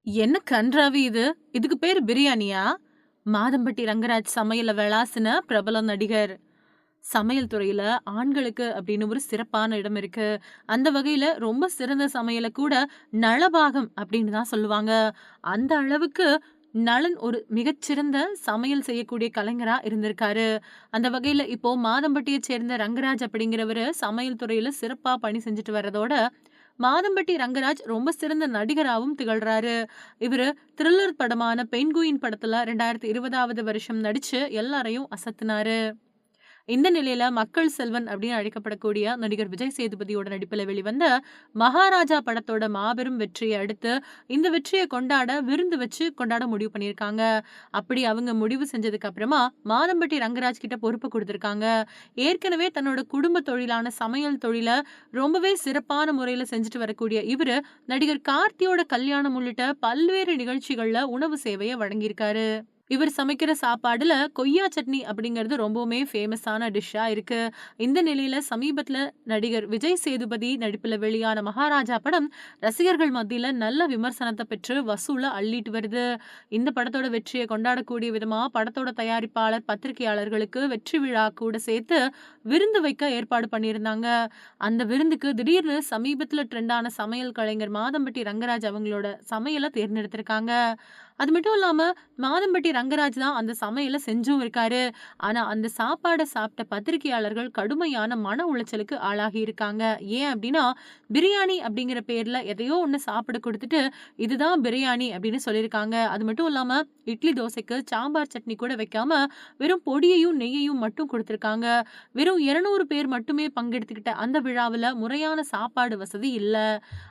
என்ன கன்றாவி இது! இதுக்கு பேரு பிரியாணியா? மாதம்பட்டி ரங்கராஜ் சமையல விளாசுன பிரபல நடிகர். சமையல் துறையில ஆண்களுக்கு அப்படின்னு ஒரு சிறப்பான இடம் இருக்கு. அந்த வகையில ரொம்ப சிறந்த சமையல கூட நளபாகம் அப்படின்னு தான் சொல்லுவாங்க. அந்த அளவுக்கு நளன் ஒரு மிகச்சிறந்த சமையல் செய்யக்கூடிய கலைஞரா இருந்திருக்காரு. அந்த வகையில இப்போ மாதம்பட்டிய சேர்ந்த ரங்கராஜ் அப்படிங்கிறவரு சமையல் துறையில சிறப்பா பணி செஞ்சுட்டு வர்றதோட, மாதம்பட்டி ரங்கராஜ் ரொம்ப சிறந்த நடிகராவும் திகழ்றாரு. இவரு த்ரில்லர் படமான பென்குயின் படத்துல 2020வது வருஷம் நடிச்சு எல்லாரையும் அசத்துனாரு. இந்த நிலையில மக்கள் செல்வன் அப்படின்னு அழைக்கப்படக்கூடிய நடிகர் விஜய் சேதுபதியோட நடிப்புல வெளிவந்த மகாராஜா படத்தோட மாபெரும் வெற்றியை அடுத்து இந்த வெற்றியை கொண்டாட விருந்து வச்சு கொண்டாட முடிவு பண்ணியிருக்காங்க. அப்படி அவங்க முடிவு செஞ்சதுக்கு அப்புறமா மாதம்பட்டி ரங்கராஜ் கிட்ட பொறுப்பு கொடுத்திருக்காங்க. ஏற்கனவே தன்னோட குடும்ப தொழிலான சமையல் தொழில ரொம்பவே சிறப்பான முறையில செஞ்சுட்டு வரக்கூடிய இவரு நடிகர் கார்த்தியோட கல்யாணம் உள்ளிட்ட பல்வேறு நிகழ்ச்சிகள்ல உணவு சேவையை வழங்கியிருக்காரு. இவர் சமைக்கிற சாப்பாடுல கொய்யா சட்னி அப்படிங்கிறது ரொம்பவுமே ஃபேமஸான டிஷ்ஷா இருக்கு. இந்த நிலையில சமீபத்துல நடிகர் விஜய் சேதுபதி நடிப்புல வெளியான மகாராஜா படம் ரசிகர்கள் மத்தியில நல்ல விமர்சனத்த பெற்று வசூல அள்ளிட்டு வருது. இந்த படத்தோட வெற்றியை கொண்டாடக்கூடிய விதமா படத்தோட தயாரிப்பாளர், பத்திரிகையாளர்களுக்கு வெற்றி விழா கூட சேர்த்து விருந்து வைக்க ஏற்பாடு பண்ணியிருந்தாங்க. அந்த விருந்துக்கு திடீர்னு சமீபத்துல ட்ரெண்டான சமையல் கலைஞர் மாதம்பட்டி ரங்கராஜ் அவங்களோட சமையல தேர்ந்தெடுத்திருக்காங்க. அது மட்டும் இல்லாம மாதம்பட்டி ரங்கராஜ் தான் அந்த சமையல செஞ்சும் இருக்காரு. ஆனா, அந்த சாப்பாட சாப்பிட்ட பத்திரிகையாளர்கள் கடுமையான மன உளைச்சலுக்கு ஆளாகி இருக்காங்க. ஏன் அப்டின்னா, பிரியாணி அப்படிங்கிற பேர்ல எதையோ ஒண்ணு சாப்பிட குடுத்துட்டு, இதுதான் பிரியாணி அப்படின்னு சொல்லியிருக்காங்க. அது மட்டும் இல்லாம இட்லி, தோசைக்கு சாம்பார் சட்னி கூட வைக்காம, வெறும் பொடியையும், நெய்யையும் மட்டும் குடுத்திருக்காங்க. வெறும் 200 பேர் மட்டுமே பங்கெடுத்துக்கிட்ட அந்த விழாவுல முறையான சாப்பாடு வசதி இல்ல.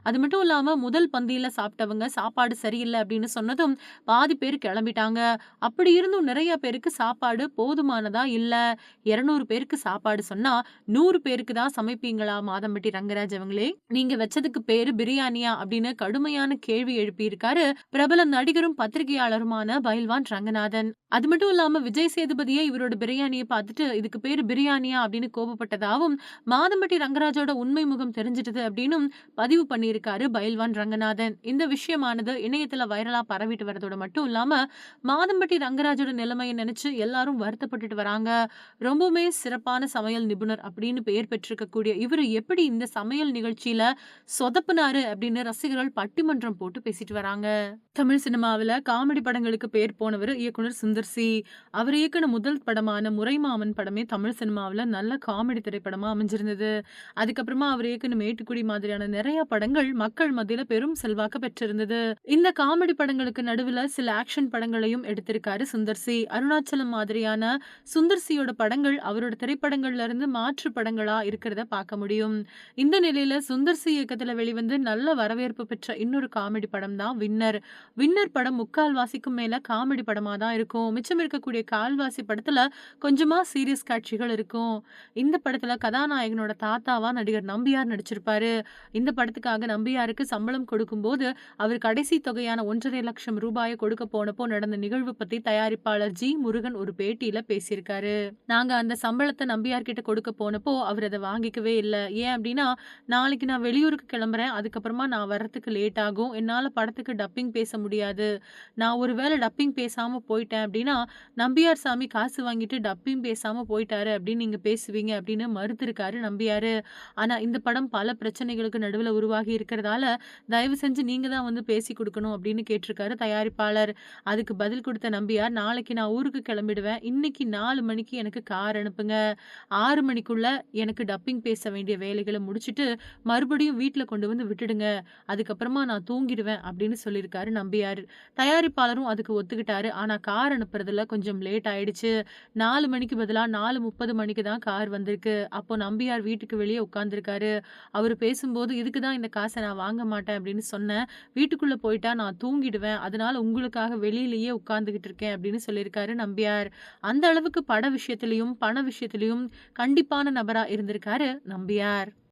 அது மட்டும் இல்லாம முதல் பந்தியில சாப்பிட்டவங்க சாப்பாடு சரியில்ல அப்படின்னு சொன்னதும், பாதி பேர் கிளம்பிட்டாங்க. அப்படி இருந்தும் நிறைய பேருக்கு சாப்பாடு போதுமானதா இல்ல. 200 பேருக்கு சாப்பாடு சொன்னா, 100 பேருக்கு தான் சமைப்பீங்களா மாதம்பட்டி ரங்கராஜ் அவங்களே? நீங்க வச்சதுக்கு பேரு பிரியாணியா? அப்படின்னு கடுமையான கேள்வி எழுப்பியிருக்காரு பிரபல நடிகரும், பத்திரிகையாளருமான பயில்வான் ரங்கநாதன். அது மட்டும் இல்லாம விஜய் சேதுபதியே இவரோட பிரியாணிய பார்த்துட்டு, இதுக்கு பேரு பிரியாணியா? அப்படின்னு கோபப்பட்டதாவும், மாதம்பட்டி ரங்கராஜோட உண்மை முகம் தெரிஞ்சிட்டது அப்படின்னும் பதிவு பண்ணியிருக்காரு பயில்வான் ரங்கநாதன். இந்த விஷயமானது இணையத்துல வைரலா பரவிட்டு வரதோட மட்டும் இல்லாம, மாதம்பட்டி ரங்கராஜோட நிலைமைய நினைச்சு எல்லாரும் வருத்தப்பட்டுட்டு வராங்க. ரொம்பவுமே சிறப்பான சமையல் நிபுணர் அப்படின்னு பெயர் பெற்றிருக்கக்கூடிய இவரு எப்படி இந்த சமையல் நிகழ்ச்சியில சொதப்புனாரு அப்படின்னு ரசிகர்கள் பட்டிமன்றம் போட்டு பேசிட்டு வராங்க. தமிழ் சினிமாவுல காமெடி படங்களுக்கு பேர் போனவரு இயக்குனர் சுந்தர் சி. அவர் இயக்குன முதல் படமான முறைமாமன் படமே தமிழ் சினிமாவுல நல்ல காமெடி திரைப்படமா அமைஞ்சிருந்தது. அதுக்கப்புறமா அவர் இயக்குன மேட்டுக்குடி மாதிரியான நிறைய படங்கள் மக்கள் மத்தியில பெரும் செல்வாக்கு பெற்றிருந்தது. இந்த காமெடி படங்களுக்கு நடுவுல சில ஆக்ஷன் படங்களையும் எடுத்திருக்காரு சுந்தர் சி. அருணாச்சலம் மாதிரியான சுந்தர் சியோட படங்கள் அவரோட திரைப்படங்கள்ல இருந்து மாற்று படங்களா இருக்கிறத பார்க்க முடியும். இந்த நிலையில சுந்தர் சி இயக்கத்துல வெளிவந்து நல்ல வரவேற்பு பெற்ற இன்னொரு காமெடி படம் தான் வின்னர். வின்னர் படம் முக்கால்வாசிக்கும் மேல காமெடி படமா தான் இருக்கும். மிச்சம் இருக்கக்கூடிய கால்வாசி படத்துல கொஞ்சமா சீரியஸ் காட்சிகள் இருக்கும். இந்த படத்துல கதாநாயகனோட தாத்தாவா நடிகர் நம்பியார் நடிச்சிருப்பாரு. இந்த படத்துக்காக நம்பியாருக்கு சம்பளம் கொடுக்கும்போது, அவர் கடைசி தொகையான 1,50,000 ரூபாய கொடுக்க போனப்போ நடந்த நிகழ்வு பத்தி தயாரிப்பாளர் ஜி. முருகன் ஒரு பேட்டியில பேசியிருக்காரு. நாங்க அந்த சம்பளத்த நம்பியார் கிட்ட கொடுக்க போனப்போ, அவர் அத வாங்கிக்கவே இல்ல. ஏன் அப்டின்னா, நாளைக்கு நான் வெளியூருக்கு கிளம்புறேன். அதுக்கப்புறமா நான் வர்றதுக்கு லேட் ஆகும். என்னால படத்துக்கு டப்பிங் பேச முடியாது. நான் ஒரு வேள டப்பிங் பேசாம போயிட்டேன் அப்டின்னா, நம்பியார் சாமி காசு வாங்கிட்டு டப்பிங் பேசாம போயிட்டாரு அப்டின்னு நீங்க பேசுவீங்க அப்டின்னு மறுத்திருக்காரு நம்பியாரு. ஆனா இந்த படம் பல பிரச்சனைகளுக்கு நடுவுல உருவாகி இருக்கிறதால, தயவு செஞ்சு நீங்க தான் வந்து பேசி குடுக்கணும் அப்டின்னு கேட்டிருக்காரு தயாரிப்பாளர். அதுக்கு பதில் குடுத்த நம்பியார், நாளைக்கு நான் ஊருக்கு கிளம்பிடுவேன். இன்னைக்கு 4 மணிக்கு எனக்கு கார் அனுப்புங்க. 6 மணிக்குள்ள எனக்கு டப்பிங் பேச வேண்டிய வேலைகள முடிச்சுட்டு, மறுபடியும் வீட்ல கொண்டு வந்து விட்டுடுங்க. அதுக்கப்புறமா நான் தூங்கிடுவேன் அப்டின்னு சொல்லியிருக்காரு நம்பியார். தயாரிப்பாளரும் அதுக்கு ஒத்துக்கிட்டாரு. ஆனா கார் அனுப்புறதுல கொஞ்சம் லேட் ஆயிடுச்சு. 4 மணிக்கு பதிலா 4:30 மணிக்கு தான் கார் வந்திருக்கு. அப்போ நம்பியார் வீட்டுக்கு வெளியே உட்கார்ந்திருக்காரு. அவரு பேசும்போது, "இதுக்கு தான் இந்த காச நான் வாங்க மாட்டேன்" அப்படின்னு சொன்னேன். "வீட்டுக்குள்ள போயிட்டா நான் தூங்கிடுவேன். அதனால உங்களுக்காக வெளியிலேயே உட்கார்ந்துகிட்டு இருக்கேன்" அப்படின்னு சொல்லியிருக்காரு நம்பியார். அந்த அளவுக்கு பட விஷயத்திலயும், பண விஷயத்திலயும் கண்டிப்பான நபரா இருந்திருக்காரு நம்பியார்.